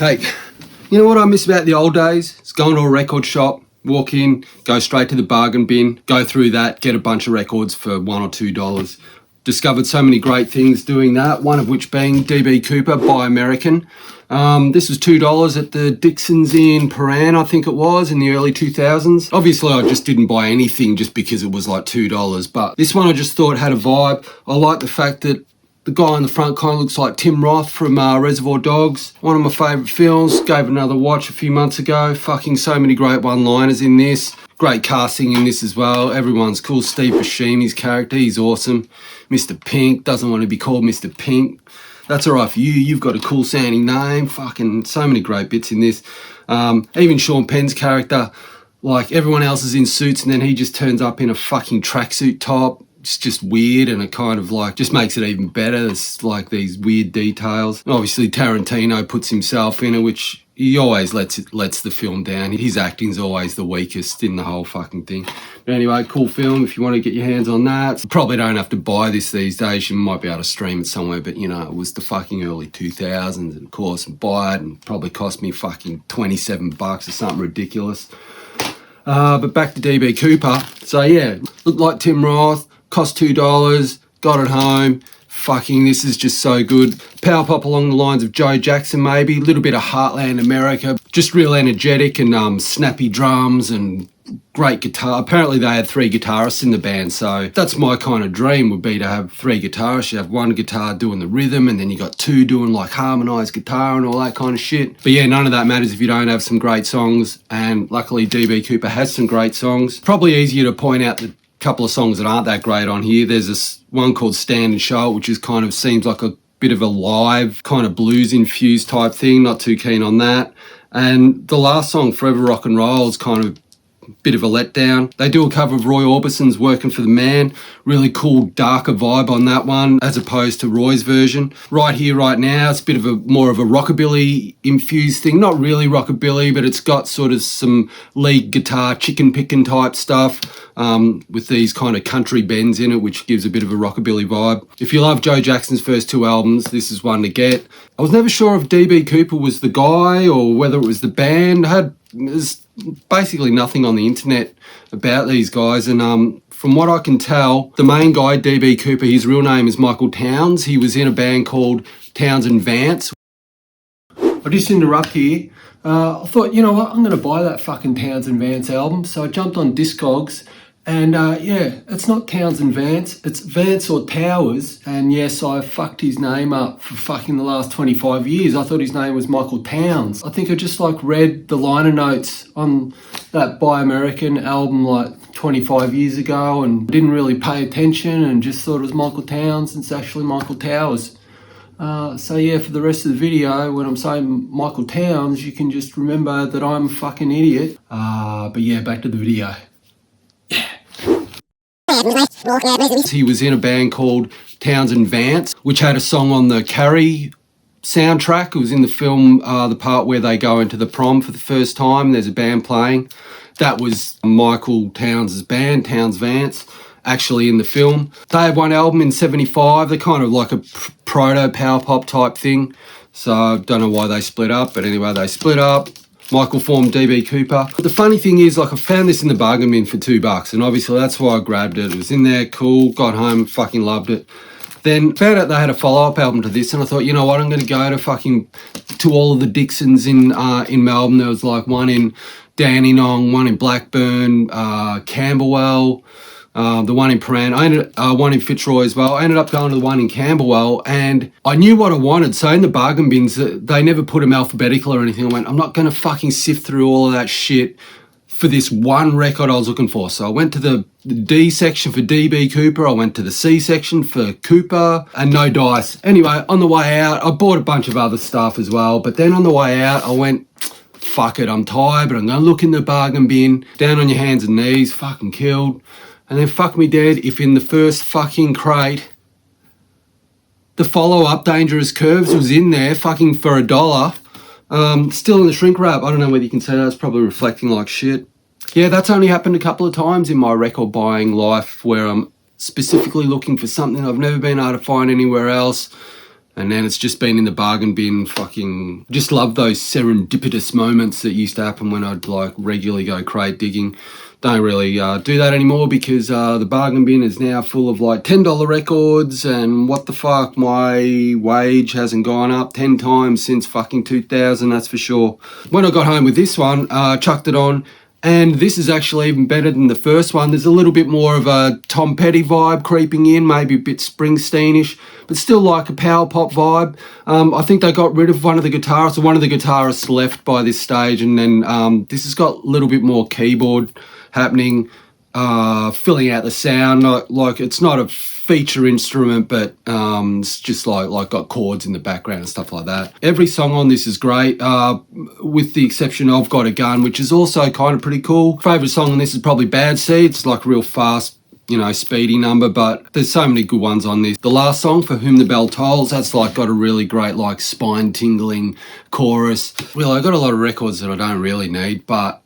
Hey, you know what I miss about the old days? It's going to a record shop, walk in, go straight to the bargain bin, go through that, get a bunch of records for $1 or $2. Discovered so many great things doing that, one of which being DB Cooper by American. This was $2 at the Dixon's in Paran, I think it was, in the early 2000s. Obviously, I just didn't buy anything just because it was like $2, but this one I just thought had a vibe. I like the fact that the guy in the front kind of looks like Tim Roth from Reservoir Dogs. One of my favourite films. Gave it another watch a few months ago. Fucking so many great one-liners in this. Great casting in this as well. Everyone's cool. Steve Buscemi's character, he's awesome. Mr. Pink doesn't want to be called Mr. Pink. That's all right for you. You've got a cool sounding name. Fucking so many great bits in this. Even Sean Penn's character, like everyone else is in suits and then he just turns up in a fucking tracksuit top. It's just weird, and it kind of like just makes it even better. It's like these weird details. And obviously Tarantino puts himself in it, which he always lets the film down. His acting's always the weakest in the whole fucking thing. But anyway, cool film if you want to get your hands on that. You probably don't have to buy this these days. You might be able to stream it somewhere, but you know, it was the fucking early 2000s, and of course, buy it, and probably cost me fucking $27 or something ridiculous. But back to DB Cooper. So yeah, looked like Tim Roth. Cost $2, got it home. Fucking, this is just so good. Power pop along the lines of Joe Jackson maybe. A little bit of Heartland America. Just real energetic and snappy drums and great guitar. Apparently they had 3 guitarists in the band, so that's my kind of dream, would be to have 3 guitarists. You have 1 guitar doing the rhythm and then you got 2 doing like harmonised guitar and all that kind of shit. But yeah, none of that matters if you don't have some great songs, and luckily DB Cooper has some great songs. Probably easier to point out the couple of songs that aren't that great on here. There's this one called Stand and Show, which is kind of seems like a bit of a live kind of blues infused type thing. Not too keen on that. And the last song, Forever Rock and Roll, is kind of bit of a letdown. They do a cover of Roy Orbison's Working for the Man. Really cool, darker vibe on that one, as opposed to Roy's version. Right Here, Right Now, it's a bit of a more of a rockabilly infused thing. Not really rockabilly, but it's got sort of some lead guitar, chicken picking type stuff, with these kind of country bends in it, which gives a bit of a rockabilly vibe. If you love Joe Jackson's first 2 albums, this is one to get. I was never sure if DB Cooper was the guy or whether it was the band. There's basically nothing on the internet about these guys, and from what I can tell, the main guy, DB Cooper, his real name is Michael Towns. He was in a band called Towns and Vance. I'll just interrupt here. I thought, you know what, I'm going to buy that fucking Towns and Vance album, so I jumped on Discogs. And yeah, it's not Towns and Vance, it's Vance Or Towers. And yes, I fucked his name up for fucking the last 25 years. I thought his name was Michael Towns. I think I just like read the liner notes on that Buy American album like 25 years ago and didn't really pay attention and just thought it was Michael Towns. It's actually Michael Towers. So yeah, for the rest of the video, when I'm saying Michael Towns, you can just remember that I'm a fucking idiot. But yeah, back to the video. He was in a band called Towns and Vance, which had a song on the Carrie soundtrack. It was in the film, the part where they go into the prom for the first time. There's a band playing. That was Michael Towns' band, Towns Vance, actually in the film. They had one album in 75. They're kind of like a proto power pop type thing. So I don't know why they split up, but anyway, they split up. Michael formed DB Cooper. But the funny thing is, like, I found this in the bargain bin for $2, and obviously that's why I grabbed it. It was in there, cool, got home, fucking loved it. Then found out they had a follow-up album to this, and I thought, you know what, I'm going to go to all of the Dixons in Melbourne. There was like one in Dandenong, one in Blackburn, Camberwell, the one in Paran, one in Fitzroy as well. I ended up going to the one in Camberwell, and I knew what I wanted. So in the bargain bins, they never put them alphabetical or anything. I went, I'm not going to fucking sift through all of that shit for this one record I was looking for. So I went to the D section for DB Cooper, I went to the C section for Cooper, and no dice. Anyway, on the way out, I bought a bunch of other stuff as well, but then on the way out, I went, fuck it, I'm tired, but I'm going to look in the bargain bin, down on your hands and knees, fucking killed. And then fuck me dead if in the first fucking crate, the follow-up Dangerous Curves was in there fucking for $1. Still in the shrink wrap. I don't know whether you can see that. It's probably reflecting like shit. Yeah, that's only happened a couple of times in my record buying life where I'm specifically looking for something I've never been able to find anywhere else. And then it's just been in the bargain bin. Fucking just love those serendipitous moments that used to happen when I'd like regularly go crate digging. Don't really do that anymore because the bargain bin is now full of like $10 records, and what the fuck, my wage hasn't gone up 10 times since fucking 2000, that's for sure. When I got home with this one, chucked it on, and this is actually even better than the first one. There's a little bit more of a Tom Petty vibe creeping in, maybe a bit Springsteen-ish, but still like a power pop vibe. I think they got rid of one of the guitarists, or one of the guitarists left by this stage, and then this has got a little bit more keyboard happening, filling out the sound. Like it's not a feature instrument, but it's just like got chords in the background and stuff like that. Every song on this is great, with the exception of Got a Gun, which is also kind of pretty cool. Favourite song on this is probably Bad Seed. It's like a real fast, you know, speedy number, but there's so many good ones on this. The last song, For Whom the Bell Tolls, that's like got a really great like spine tingling chorus. Well, I got a lot of records that I don't really need, but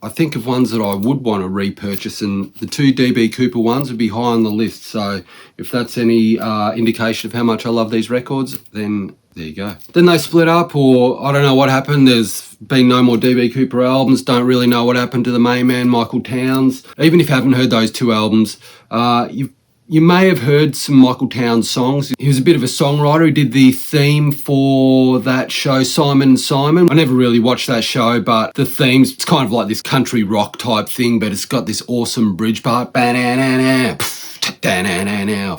I think of ones that I would want to repurchase, and the 2 DB Cooper ones would be high on the list. So if that's any indication of how much I love these records, then there you go. Then they split up, or I don't know what happened. There's been no more DB Cooper albums. Don't really know what happened to the main man, Michael Towns. Even if you haven't heard those 2 albums, you may have heard some Michael Towns songs. He was a bit of a songwriter. He did the theme for that show, Simon and Simon. I never really watched that show, but the themes, it's kind of like this country rock type thing, but it's got this awesome bridge part.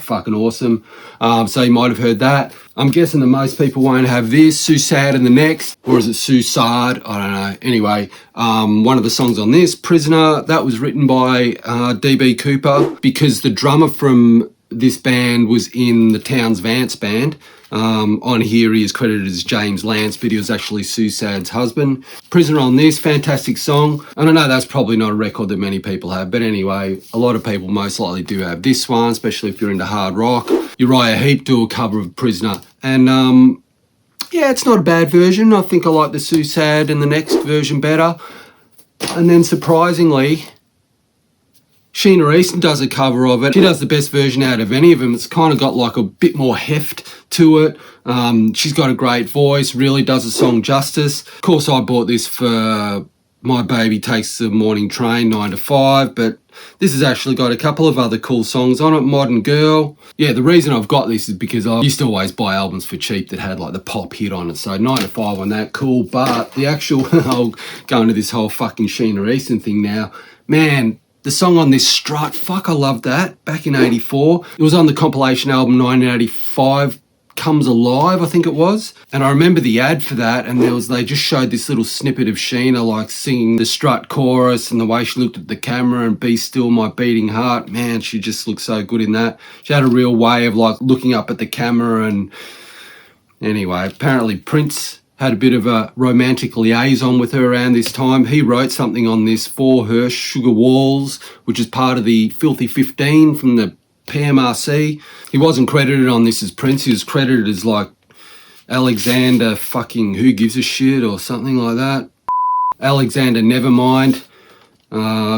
Fucking awesome. So you might have heard that. I'm guessing that most people won't have this. Sue Saad in the next, or is it Sue Saad? I don't know. Anyway, one of the songs on this, Prisoner, that was written by DB Cooper, because the drummer from this band was in the Towns Vance band. On here he is credited as James Lance, but he was actually Sue Saad's husband. Prisoner on this, fantastic song. And I know that's probably not a record that many people have, but anyway, a lot of people most likely do have this one, especially if you're into hard rock. Uriah Heep do a cover of Prisoner, and yeah, it's not a bad version. I think I like the Sue Saad and the next version better. And then surprisingly, Sheena Easton does a cover of it. She does the best version out of any of them. It's kind of got like a bit more heft to it. She's got a great voice, really does the song justice. Of course, I bought this for My Baby Takes the Morning Train 9 to 5, but this has actually got a couple of other cool songs on it. Modern Girl. Yeah, the reason I've got this is because I used to always buy albums for cheap that had like the pop hit on it. So 9 to 5 on that, cool. But the actual, I'll go into this whole fucking Sheena Easton thing now. Man, the song on this, Strut, fuck, I loved that back in 84. It was on the compilation album 1985, Comes Alive, I think it was. And I remember the ad for that, and they just showed this little snippet of Sheena like singing the Strut chorus, and the way she looked at the camera and Be Still My Beating Heart. Man, she just looked so good in that. She had a real way of like looking up at the camera. And anyway, apparently Prince had a bit of a romantic liaison with her around this time. He wrote something on this for her, Sugar Walls, which is part of the Filthy 15 from the PMRC. He wasn't credited on this as Prince. He was credited as like Alexander fucking Who Gives a Shit or something like that. Alexander Nevermind.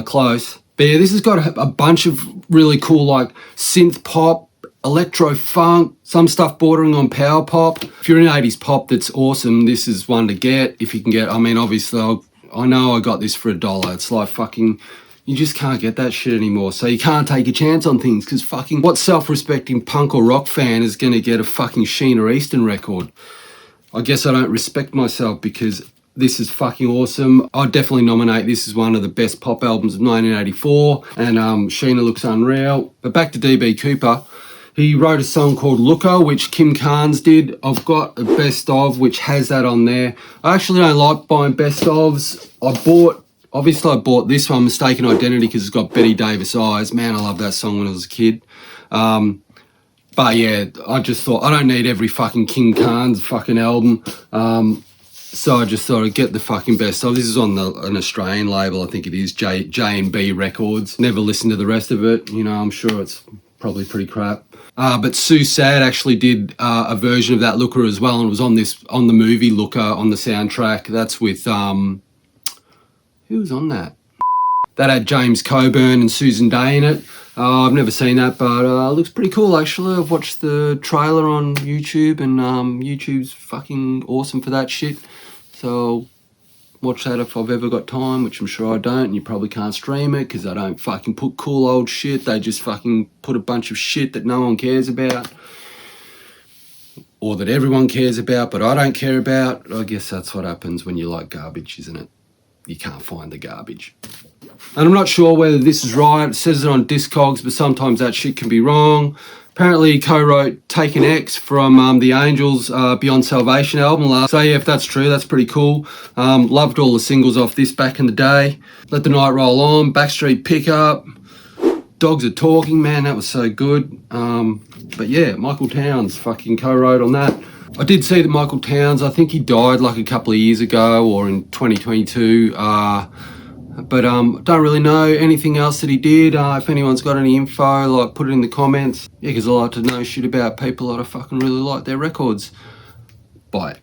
Close. But yeah, this has got a bunch of really cool like synth pop, electro funk, some stuff bordering on power pop. If you're in 80s pop, that's awesome. This is one to get if you can get. I mean, obviously, I know I got this for $1. It's like fucking, you just can't get that shit anymore. So you can't take a chance on things, because fucking what self-respecting punk or rock fan is going to get a fucking Sheena Easton record? I guess I don't respect myself, because this is fucking awesome. I'd definitely nominate this as one of the best pop albums of 1984, and Sheena looks unreal. But back to DB Cooper. He wrote a song called Looker, which Kim Carnes did. I've got a best of, which has that on there. I actually don't like buying best ofs. Obviously I bought this one, Mistaken Identity, because it's got Betty Davis eyes. Man, I love that song when I was a kid. But yeah, I just thought, I don't need every fucking Kim Carnes fucking album. So I just thought I'd get the fucking best of. This is on an Australian label, I think it is, J&B Records. Never listened to the rest of it. You know, I'm sure it's probably pretty crap. But Sue Saad actually did a version of that Looker as well, and it was on the movie Looker on the soundtrack. That's with who was on that? That had James Coburn and Susan Day in it. I've never seen that, but it looks pretty cool actually. I've watched the trailer on YouTube, and YouTube's fucking awesome for that shit. So watch that if I've ever got time, which I'm sure I don't, and you probably can't stream it because I don't fucking put cool old shit. They just fucking put a bunch of shit that no one cares about, or that everyone cares about but I don't care about. I guess that's what happens when you like garbage, isn't it? You can't find the garbage. And I'm not sure whether this is right. It says it on Discogs, but sometimes that shit can be wrong. Apparently he co-wrote Taken X from the Angels Beyond Salvation album last. So yeah, if that's true, that's pretty cool. Loved all the singles off this back in the day. Let the Night Roll On, Backstreet Pickup, Dogs Are Talking, man, that was so good. But yeah, Michael Towns fucking co-wrote on that. I did see that Michael Towns, I think he died like a couple of years ago or in 2022. But don't really know anything else that he did. If anyone's got any info, like put it in the comments. Yeah, because I like to know shit about people that I fucking really like their records. Bye.